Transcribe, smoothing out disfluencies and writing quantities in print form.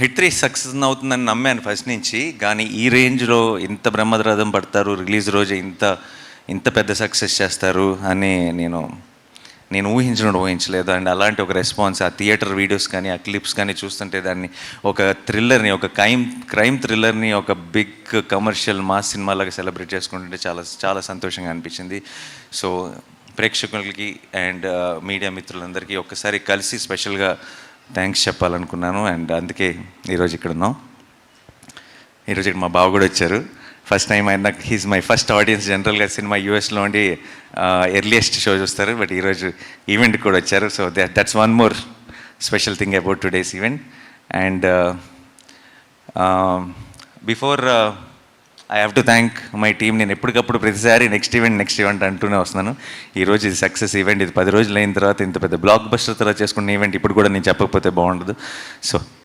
Hit 3 success అవుతుందని నమ్మాను first నుంచి. కానీ ఈ రేంజ్లో ఇంత బ్రహ్మరథం పడతారు, రిలీజ్ రోజు ఇంత ఇంత పెద్ద సక్సెస్ చేస్తారు అని నేను ఊహించలేదు. అండ్ అలాంటి ఒక రెస్పాన్స్, ఆ థియేటర్ వీడియోస్ కానీ ఆ క్లిప్స్ కానీ చూస్తుంటే దాన్ని ఒక థ్రిల్లర్ని, ఒక క్రైమ్ థ్రిల్లర్ని ఒక బిగ్ కమర్షియల్ మాస్ సినిమాలాగా సెలబ్రేట్ చేసుకుంటుంటే చాలా చాలా సంతోషంగా అనిపించింది. సో ప్రేక్షకులకి అండ్ మీడియా మిత్రులందరికీ ఒక్కసారి కలిసి స్పెషల్గా థ్యాంక్స్ చెప్పాలనుకున్నాను. అండ్ అందుకే ఈరోజు ఇక్కడ ఉన్నాం. ఈరోజు ఇక్కడ మా బావ కూడా వచ్చారు. ఫస్ట్ టైం ఆయన, హీజ్ మై ఫస్ట్ ఆడియన్స్. జనరల్గా సినిమా యూఎస్లో ఉండి ఎర్లియస్ట్ షో చూస్తారు, బట్ ఈరోజు ఈవెంట్కి కూడా వచ్చారు. So that's one more special thing about today's event. And before I have to thank my team. నేను ఎప్పటికప్పుడు ప్రతిసారి నెక్స్ట్ ఈవెంట్ అంటూనే వస్తున్నాను. ఈరోజు ఇది సక్సెస్ ఈవెంట్. ఇది 10 రోజులు అయిన తర్వాత ఇంత పెద్ద బ్లాక్ బస్టర్ తర్వాత చేసుకున్న ఈవెంట్ ఇప్పుడు కూడా నేను చెప్పకపోతే బాగుండదు. సో